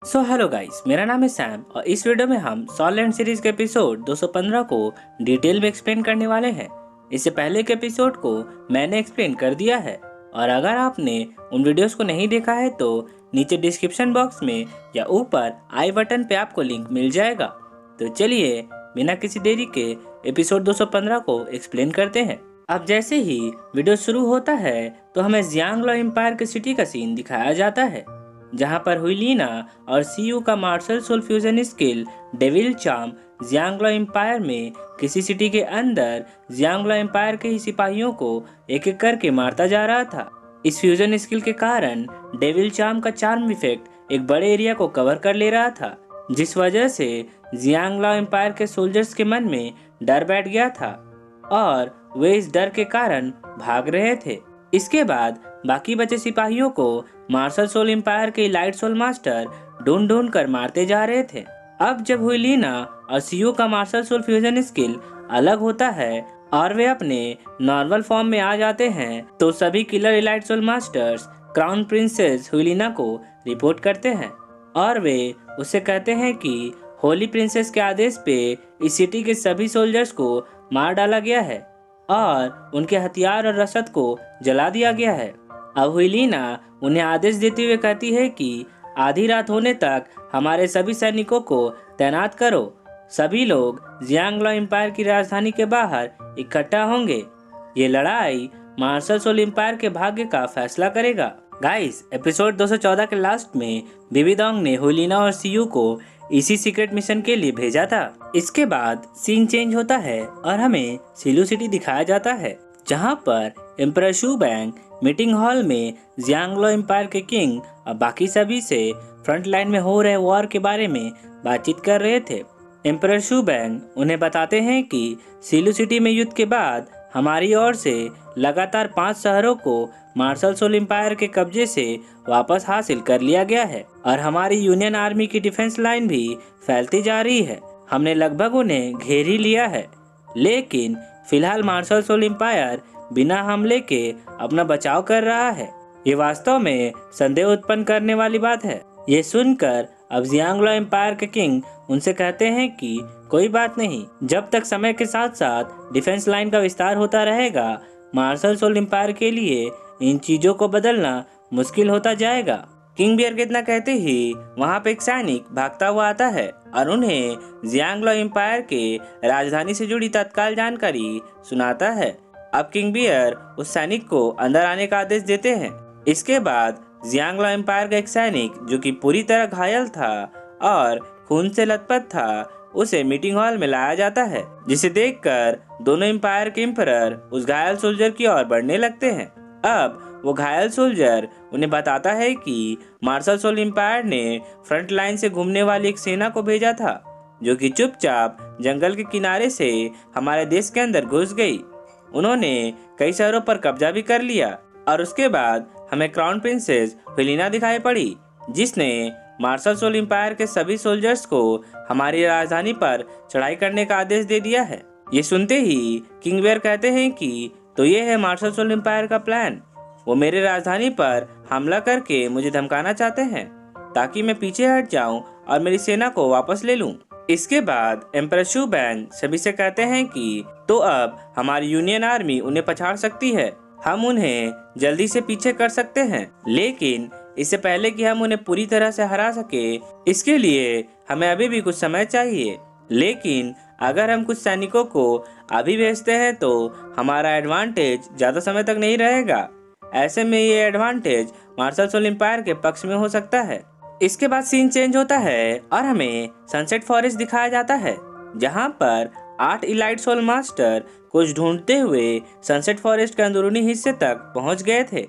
Hello guys, मेरा नाम है सैम और इस वीडियो में हम सॉलैंड सीरीज के एपिसोड 215 को डिटेल में एक्सप्लेन करने वाले हैं। इससे पहले के एपिसोड को मैंने एक्सप्लेन कर दिया है और अगर आपने उन वीडियोस को नहीं देखा है तो नीचे डिस्क्रिप्शन बॉक्स में या ऊपर आई बटन पे आपको लिंक मिल जाएगा। तो चलिए बिना किसी देरी के एपिसोड 215 को एक्सप्लेन करते हैं। अब जैसे ही वीडियो शुरू होता है तो हमें जियांगलो एम्पायर की सिटी का सीन दिखाया जाता है, जहां पर हुईलिना और सीयू का martial soul fusion skill devil charm Xingluo empire में किसी सिटी के अंदर जियांगलो एम्पायर के ही सिपाहियों को एक एक करके मारता जा रहा था। इस फ्यूजन स्किल के कारण डेविल चार्म का चार्म इफेक्ट एक बड़े एरिया को कवर कर ले रहा था, जिस वजह से जियांगलो एम्पायर के सोल्जर्स के मन में डर बैठ गया था और वे इस डर के कारण भाग रहे थे। इसके बाद बाकी बचे सिपाहियों को मार्शल सोल एम्पायर के लाइट सोल मास्टर ढूंढ ढूंढ कर मारते जा रहे थे। अब जब हुईलिना और सीयू का मार्शल सोल फ्यूजन स्किल अलग होता है और वे अपने नॉर्मल फॉर्म में आ जाते हैं तो सभी killer elite soul masters crown princess Huilina को रिपोर्ट करते हैं और वे उससे कहते हैं कि होली प्रिंसेस के आदेश पे इस सिटी के सभी सोल्जर्स को मार डाला गया है और उनके हथियार और रसद को जला दिया गया है। अब हुईलिना उन्हें आदेश देते हुए कहती है कि आधी रात होने तक हमारे सभी सैनिकों को तैनात करो। सभी लोग जियांगलो एम्पायर की राजधानी के बाहर इकट्ठा होंगे। ये लड़ाई मार्शल सोल एम्पायर के भाग्य का फैसला करेगा। गाइस, एपिसोड 214 के लास्ट में बिबिडोंग ने हुईलिना और सीयू को इसी सीक्रेट मिशन के लिए भेजा था। इसके बाद सीन चेंज होता है और हमें सिलू सिटी दिखाया जाता है, जहां पर एम्परर शू बैंग मीटिंग हॉल में जियांगलो एम्पायर के किंग और बाकी सभी से फ्रंट लाइन में हो रहे वॉर के बारे में बातचीत कर रहे थे। एम्परर शू बैंग उन्हें बताते हैं कि सिलू सिटी में युद्ध के बाद हमारी ओर से लगातार 5 शहरों को मार्शल सोल एम्पायर के कब्जे से वापस हासिल कर लिया गया है और हमारी यूनियन आर्मी की डिफेंस लाइन भी फैलती जा रही है। हमने लगभग उन्हें घेर ही लिया है, लेकिन फिलहाल मार्शल सोल एम्पायर बिना हमले के अपना बचाव कर रहा है। ये वास्तव में संदेह उत्पन्न करने वाली बात है। ये सुनकर अब जियांगलो एम्पायर के किंग उनसे कहते हैं कि कोई बात नहीं, जब तक समय के साथ साथ डिफेंस लाइन का विस्तार होता रहेगा मार्शल सोल एम्पायर के लिए इन चीजों को बदलना मुश्किल होता जाएगा। किंग बियर के इतना कहते ही वहाँ पे एक सैनिक भागता हुआ आता है और उन्हें जियांगलो एम्पायर के राजधानी से जुड़ी तत्काल जानकारी सुनाता है। अब किंग बियर उस सैनिक को अंदर आने का आदेश देते हैं। इसके बाद जियांगलो एम्पायर का एक सैनिक जो कि पूरी तरह घायल था और खून से लथपथ था, उसे मीटिंग हॉल में लाया जाता है, जिसे देखकर दोनों एम्पायर के एम्परर उस घायल सोल्जर की ओर बढ़ने लगते हैं। अब वो घायल सोल्जर उन्हें बताता है कि मार्शल सोल एम्पायर ने फ्रंट लाइन से घूमने वाली एक सेना को भेजा था, जो कि चुपचाप जंगल के किनारे से हमारे देश के अंदर घुस गई। उन्होंने कई शहरों पर कब्जा भी कर लिया और उसके बाद हमें क्राउन प्रिंसेस हुईलिना दिखाई पड़ी, जिसने मार्शल सोल एम्पायर के सभी सोल्जर्स को हमारी राजधानी पर चढ़ाई करने का आदेश दे दिया है। ये सुनते ही किंग बियर कहते हैं कि तो ये है मार्शल सोल एम्पायर का प्लान। वो मेरे राजधानी पर हमला करके मुझे धमकाना चाहते हैं ताकि मैं पीछे हट जाऊं और मेरी सेना को वापस ले लूं। इसके बाद एम्परर शू बैंग सभी से कहते हैं कि तो अब हमारी यूनियन आर्मी उन्हें पछाड़ सकती है, हम उन्हें जल्दी से पीछे कर सकते हैं, लेकिन इससे पहले कि हम उन्हें पूरी तरह से हरा सके, इसके लिए हमें अभी भी कुछ समय चाहिए। लेकिन अगर हम कुछ सैनिकों को अभी भेजते हैं तो हमारा एडवांटेज ज्यादा समय तक नहीं रहेगा। ऐसे में ये एडवांटेज मार्शल सोल एम्पायर के पक्ष में हो सकता है। इसके बाद सीन चेंज होता है और हमें सनसेट फॉरेस्ट दिखाया जाता है, जहां पर 8 इलाइट सोल मास्टर कुछ ढूंढते हुए सनसेट फॉरेस्ट के अंदरूनी हिस्से तक पहुंच गए थे।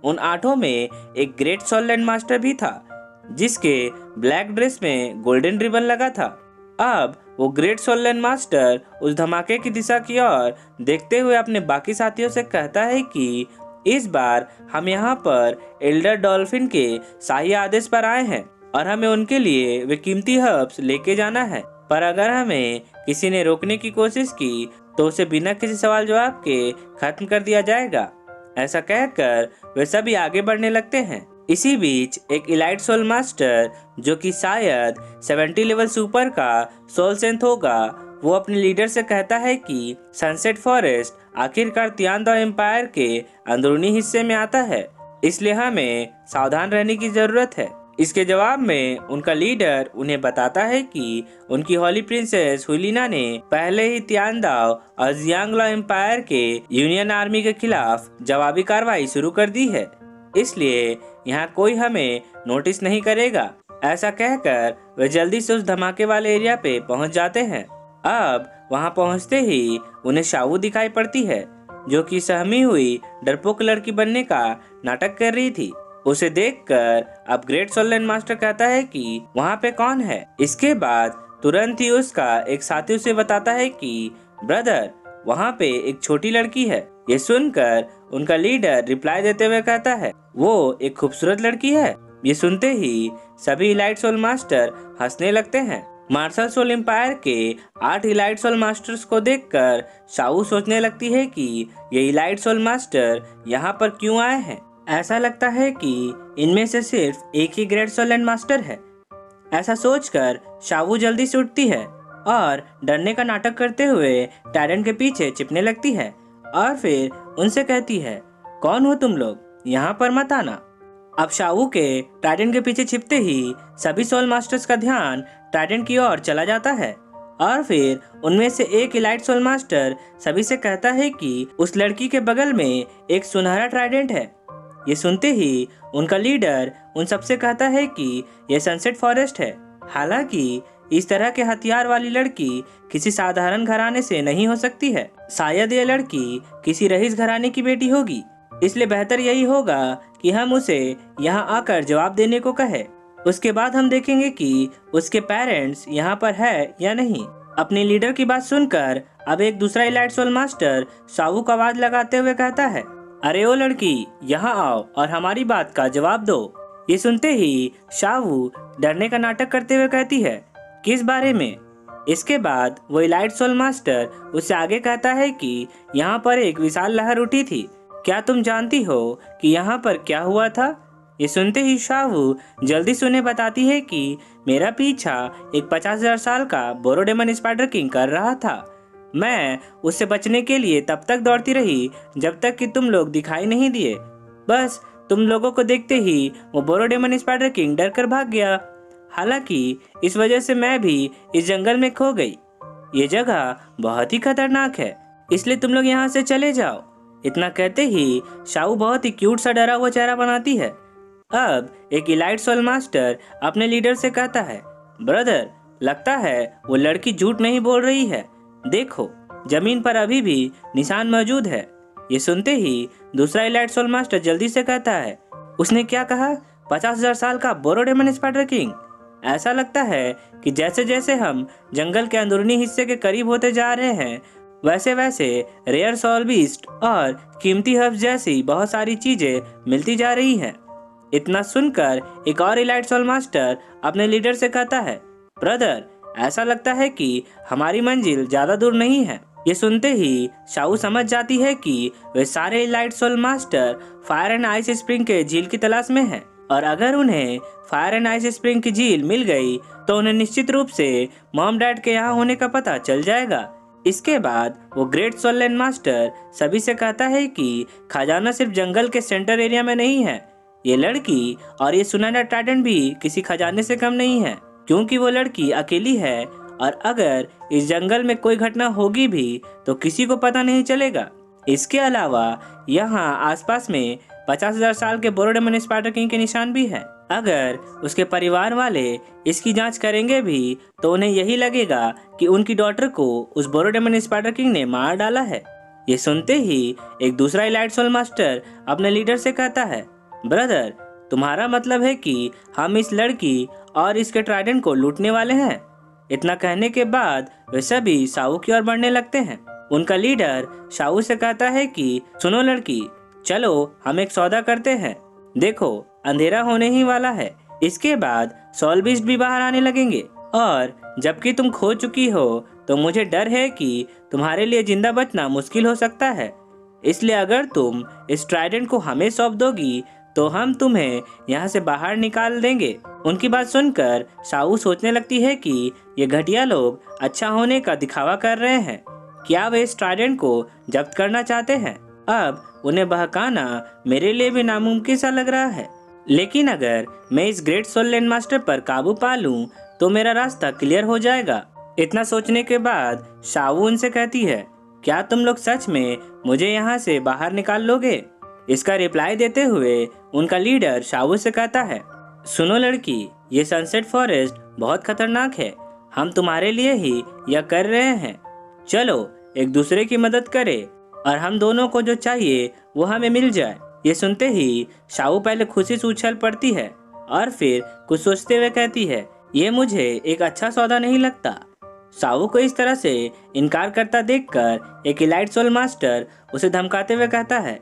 उन 8 में एक ग्रेट सोललैंड मास्टर भी था, जिसके ब्लैक ड्रेस में गोल्डन रिबन लगा था। अब वो ग्रेट सोललैंड मास्टर उस धमाके की दिशा की ओर देखते हुए अपने बाकी साथियों से कहता है कि इस बार हम यहाँ पर एल्डर डॉल्फिन के शाही आदेश पर आए हैं और हमें उनके लिए वे कीमती हर्ब्स लेके जाना है, पर अगर हमें किसी ने रोकने की कोशिश की तो उसे बिना किसी सवाल जवाब के खत्म कर दिया जाएगा। ऐसा कहकर वे सभी आगे बढ़ने लगते हैं। इसी बीच एक इलाइट सोल मास्टर जो कि शायद 70 लेवल सुपर का सोल सेंथ होगा, वो अपने लीडर से कहता है कि सनसेट फॉरेस्ट आखिरकार तियानदाओ एम्पायर के अंदरूनी हिस्से में आता है, इसलिए हमें सावधान रहने की जरूरत है। इसके जवाब में उनका लीडर उन्हें बताता है कि उनकी हॉली प्रिंसेस हुलिना ने पहले ही तियानदाओ और जियांगला एम्पायर के यूनियन आर्मी के खिलाफ जवाबी कार्रवाई शुरू कर दी है, इसलिए यहाँ कोई हमें नोटिस नहीं करेगा। ऐसा कहकर वे जल्दी से उस धमाके वाले एरिया पे पहुँच जाते हैं। अब वहाँ पहुँचते ही उन्हें शावू दिखाई पड़ती है, जो कि सहमी हुई डरपोक लड़की बनने का नाटक कर रही थी। उसे देखकर अब ग्रेट सोललैंड मास्टर कहता है कि वहाँ पे कौन है। इसके बाद तुरंत ही उसका एक साथी उसे बताता है कि ब्रदर, वहाँ पे एक छोटी लड़की है। ये सुनकर उनका लीडर रिप्लाई देते हुए कहता है, वो एक खूबसूरत लड़की है। ये सुनते ही सभी इलाइट सोल मास्टर हंसने लगते हैं। मार्शल सोल एम्पायर के 8 इलाइट सोल मास्टर्स को देखकर शावू सोचने लगती है कि ये इलाइट सोल मास्टर यहाँ पर क्यों आए हैं। ऐसा लगता है कि इनमें से सिर्फ एक ही ग्रेट सोललैंड मास्टर है। ऐसा सोचकर शावू जल्दी से उठती है और डरने का नाटक करते हुए टायरन के पीछे छिपने लगती है और फिर उनसे कहती है, कौन हो तुम लोग, यहाँ पर मत आना। अब शावू के टायरन के पीछे छिपते ही सभी सोल मास्टर्स का ध्यान टायरन की ओर चला जाता है और फिर उनमें से एक इलाइट सोल मास्टर सभी से कहता है कि उस लड़की के बगल में एक सुनहरा ट्राइडेंट है। ये सुनते ही उनका लीडर उन सबसे कहता है कि यह सनसेट फॉरेस्ट है। हालांकि इस तरह के हथियार वाली लड़की किसी साधारण घराने से नहीं हो सकती है। शायद ये लड़की किसी रईस घराने की बेटी होगी, इसलिए बेहतर यही होगा कि हम उसे यहाँ आकर जवाब देने को कहे। उसके बाद हम देखेंगे कि उसके पेरेंट्स यहाँ पर है या नहीं। अपने लीडर की बात सुनकर अब एक दूसरा इलाइट सोल मास्टर शावू को आवाज लगाते हुए कहता है, अरे ओ लड़की, यहाँ आओ और हमारी बात का जवाब दो। ये सुनते ही शावू डरने का नाटक करते हुए कहती है, किस बारे में। इसके बाद वो इलाइट सोल मास्टर उससे आगे कहता है कि यहाँ पर एक विशाल लहर उठी थी, क्या तुम जानती हो कि यहाँ पर क्या हुआ था। ये सुनते ही शावू जल्दी से उन्हें बताती है कि मेरा पीछा एक 50,000 साल का बोरोडेमन स्पाइडर किंग कर रहा था। मैं उससे बचने के लिए तब तक दौड़ती रही जब तक कि तुम लोग दिखाई नहीं दिए। बस तुम लोगों को देखते ही वो बोरोडेमन स्पाइडर किंग डर कर भाग गया। हालांकि इस वजह से मैं भी इस जंगल में खो गई। ये जगह बहुत ही खतरनाक है, इसलिए तुम लोग यहाँ से चले जाओ। इतना कहते ही शावू बहुत ही क्यूट सा डरा हुआ चेहरा बनाती है। अब एक इलाइट सोल मास्टर अपने लीडर से कहता है, ब्रदर, लगता है वो लड़की झूठ नहीं बोल रही है। देखो, जमीन पर अभी भी निशान मौजूद है। ये सुनते ही दूसरा इलाइट सोल मास्टर जल्दी से कहता है, उसने क्या कहा, 50,000 साल का बोरोडेमन स्पाइडर किंग। ऐसा लगता है कि जैसे जैसे हम जंगल के अंदरूनी हिस्से के करीब होते जा रहे हैं, वैसे वैसे रेयर सोल बीस्ट और कीमती हर्ब्स जैसी बहुत सारी चीजें मिलती जा रही हैं। इतना सुनकर एक और इलाइट सोल मास्टर अपने लीडर से कहता है, ब्रदर, ऐसा लगता है कि हमारी मंजिल ज्यादा दूर नहीं है। ये सुनते ही शावू समझ जाती है कि वे सारे elite soul master fire and ice spring के झील की तलाश में हैं, और अगर उन्हें फायर एंड आइस स्प्रिंग की झील मिल गई तो उन्हें निश्चित रूप से मॉम डैड के यहाँ होने का पता चल जाएगा। इसके बाद वो ग्रेट सोललैंड मास्टर सभी से कहता है कि खजाना सिर्फ जंगल के सेंटर एरिया में नहीं है। ये लड़की और ये सुनहरा टाइटन भी किसी खजाने से कम नहीं है, क्योंकि वो लड़की अकेली है और अगर इस जंगल में कोई घटना होगी भी तो किसी को पता नहीं चलेगा। इसके अलावा यहाँ आसपास में 50,000 साल के बोरोडेमन स्पाइडर किंग के निशान भी हैं। अगर उसके परिवार वाले इसकी जांच करेंगे भी तो उन्हें यही लगेगा कि उनकी डॉटर को उस बोरोडेमन स्पाइडर किंग ने मार डाला है। ये सुनते ही एक दूसरा इलाइट सोल मास्टर अपने लीडर से कहता है, ब्रदर, तुम्हारा मतलब है कि हम इस लड़की और इसके ट्राइडेंट को लूटने वाले हैं। इतना कहने के बाद वे सभी शावू की ओर बढ़ने लगते हैं। उनका लीडर शावू से कहता है कि सुनो लड़की, चलो हम एक सौदा करते हैं। देखो, अंधेरा होने ही वाला है। इसके बाद सोल बीस्ट भी बाहर आने लगेंगे और जबकि तुम खो चुकी हो तो मुझे डर है कि तुम्हारे लिए जिंदा बचना मुश्किल हो सकता है। इसलिए अगर तुम इस ट्राइडेंट को हमें सौंप दोगी तो हम तुम्हें यहाँ से बाहर निकाल देंगे। उनकी बात सुनकर शाऊ सोचने लगती है कि ये घटिया लोग अच्छा होने का दिखावा कर रहे हैं। क्या वे इस ट्राइडेंट को जब्त करना चाहते हैं? अब उन्हें बहकाना मेरे लिए भी नामुमकिन सा लग रहा है, लेकिन अगर मैं इस ग्रेट सोल लैंड मास्टर पर काबू पा लूं तो मेरा रास्ता क्लियर हो जाएगा। इतना सोचने के बाद शाऊ उनसे कहती है, क्या तुम लोग सच में मुझे यहाँ से बाहर निकाल लोगे? इसका रिप्लाई देते हुए उनका लीडर शाऊ से कहता है, सुनो लड़की, ये सनसेट फॉरेस्ट बहुत खतरनाक है। हम तुम्हारे लिए ही यह कर रहे हैं। चलो एक दूसरे की मदद करें और हम दोनों को जो चाहिए वो हमें मिल जाए। ये सुनते ही शाऊ पहले खुशी से उछल पड़ती है और फिर कुछ सोचते हुए कहती है, ये मुझे एक अच्छा सौदा नहीं लगता। शाऊ को इस तरह से इनकार करता देखकर एक इलाइट सोल मास्टर उसे धमकाते हुए कहता है,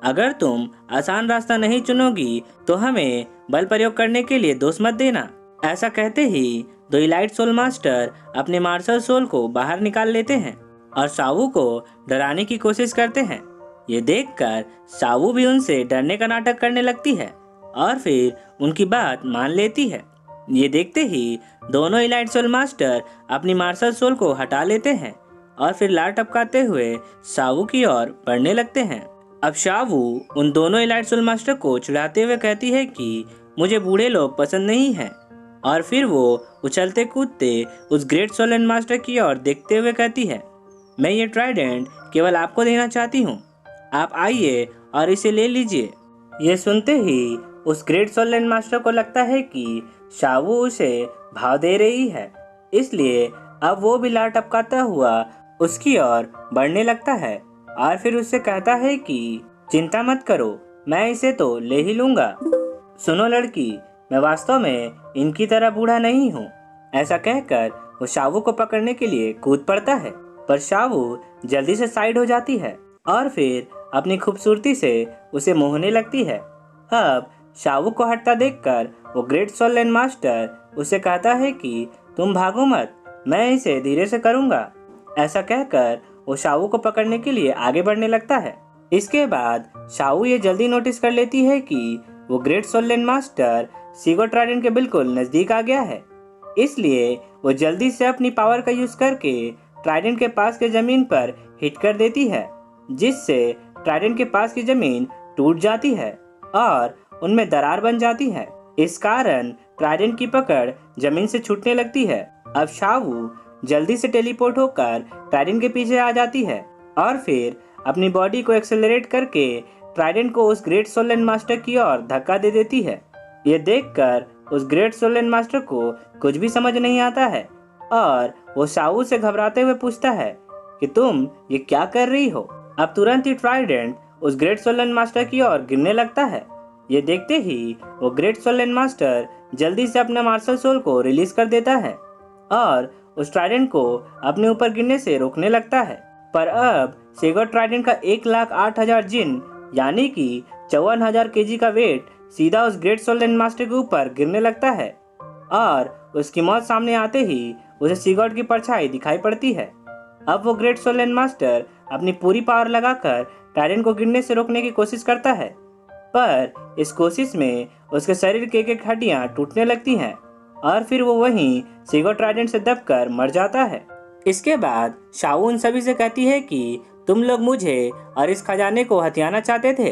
अगर तुम आसान रास्ता नहीं चुनोगी तो हमें बल प्रयोग करने के लिए दोष मत देना। ऐसा कहते ही दो इलाइट सोल मास्टर अपने मार्शल सोल को बाहर निकाल लेते हैं और शाऊ को डराने की कोशिश करते हैं। ये देखकर शाऊ भी उनसे डरने का नाटक करने लगती है और फिर उनकी बात मान लेती है। ये देखते ही दोनों इलाइट सोल मास्टर अपनी मार्शल सोल को हटा लेते हैं और फिर लार टपकाते हुए शाऊ की ओर बढ़ने लगते हैं। अब शाऊ उन दोनों इलाइट सोल मास्टर को चिढ़ाते हुए कहती है कि मुझे बूढ़े लोग पसंद नहीं हैं, और फिर वो उछलते कूदते उस ग्रेट सोल लैंड मास्टर की ओर देखते हुए कहती है, मैं ये ट्राइडेंट केवल आपको देना चाहती हूँ, आप आइए और इसे ले लीजिए। ये सुनते ही उस ग्रेट सोल लैंड मास्टर को लगता है कि शाऊ उसे भाव दे रही है, इसलिए अब वो भी लार टपकाता हुआ उसकी ओर बढ़ने लगता है और फिर उससे कहता है कि चिंता मत करो, मैं इसे तो ले ही लूंगा। सुनो लड़की, मैं वास्तव में इनकी तरह बूढ़ा नहीं हूँ। ऐसा कहकर वो शाऊ को पकड़ने के लिए कूद पड़ता है, पर शाऊ जल्दी से साइड हो जाती है और फिर अपनी खूबसूरती से उसे मोहने लगती है। अब शाऊ को हटता देखकर वो ग्रेट सोल लैंड मास्टर उसे कहता है कि तुम भागो मत, मैं इसे धीरे से करूँगा। ऐसा कहकर वो शाऊ को पकड़ने के लिए आगे बढ़ने लगता है। इसके बाद शाऊ ये जल्दी नोटिस कर लेती है कि वो great soul land master sea god trident के बिल्कुल नजदीक आ गया है, इसलिए वो जल्दी से अपनी पावर का यूज करके ट्राइडेंट के पास के जमीन पर हिट कर देती है, जिससे ट्राइडेंट के पास की जमीन टूट जाती है और उनमें दरार बन जाती है। इस कारण ट्राइडेंट की पकड़ जमीन से छूटने लगती है। अब शाऊ जल्दी से टेलीपोर्ट होकर ट्राइडेंट के पीछे आ जाती है और फिर अपनी बॉडी को एक्सेलरेट करके ट्राइडेंट को उस ग्रेट सोल लैंड मास्टर की ओर धक्का दे देती है। ये देखकर उस ग्रेट सोल लैंड मास्टर को कुछ भी समझ नहीं आता है और वो शाऊ से घबराते हुए पूछता है कि तुम ये क्या कर रही हो। अब तुरंत ही ट्राइडेंट उस ग्रेट सोल लैंड मास्टर की ओर गिरने लगता है। ये देखते ही वो ग्रेट सोल लैंड मास्टर जल्दी से अपने मार्शल सोल को रिलीज कर देता है और उस ट्राइडेंट को अपने ऊपर गिरने से रोकने लगता है। पर अब सीगोट ट्राइडेंट का 1,08,000 जिन यानी कि 54,000 केजी का वेट सीधा उस ग्रेट सोल लैंड मास्टर के ऊपर गिरने लगता है और उसकी मौत सामने आते ही उसे सीगोट की परछाई दिखाई पड़ती है। अब वो ग्रेट सोल लैंड मास्टर अपनी पूरी पावर लगाकर ट्राइडेंट को गिरने से रोकने की कोशिश करता है, पर इस कोशिश में उसके शरीर के एक हड्डियां टूटने लगती हैं और फिर वो वहीं सीगोट ट्राइडेंट से दबकर मर जाता है। इसके बाद शाऊ उन सभी से कहती है कि तुम लोग मुझे और इस खजाने को हथियाना चाहते थे।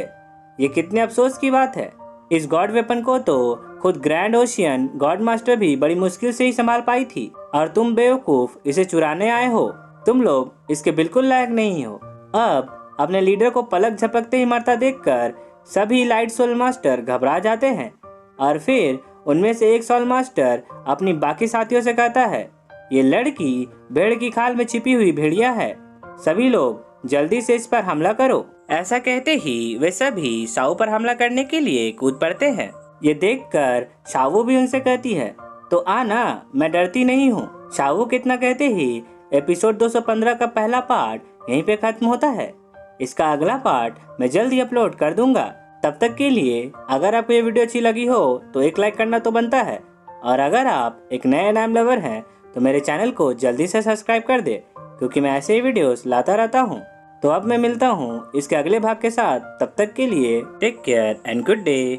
ये कितने अफसोस की बात है। इस गॉड वेपन को तो खुद ग्रैंड ओशियन गॉड मास्टर भी बड़ी मुश्किल से ही संभाल पाई थी और तुम बेवकूफ इसे चुराने आए हो। तुम लोग इसके बिल्कुल लायक नहीं हो। अब अपने लीडर को पलक झपकते ही मरता देखकर सभी लाइट सोल मास्टर घबरा जाते हैं और फिर उनमें से एक सोल मास्टर अपनी बाकी साथियों से कहता है, ये लड़की भेड़ की खाल में छिपी हुई भेड़िया है, सभी लोग जल्दी से इस पर हमला करो। ऐसा कहते ही वे सभी शाऊ पर हमला करने के लिए कूद पड़ते हैं। ये देखकर शाऊ भी उनसे कहती है, तो आना, मैं डरती नहीं हूँ। शाऊ कितना कहते ही एपिसोड 215 का पहला पार्ट यहीं पे खत्म होता है। इसका अगला पार्ट मैं जल्द ही अपलोड कर दूंगा। तब तक के लिए अगर आपको ये वीडियो अच्छी लगी हो तो एक लाइक करना तो बनता है, और अगर आप एक नए एनाम लवर हैं तो मेरे चैनल को जल्दी से सब्सक्राइब कर दे, क्योंकि मैं ऐसे ही वीडियोस लाता रहता हूँ। तो अब मैं मिलता हूँ इसके अगले भाग के साथ। तब तक के लिए take care and good day.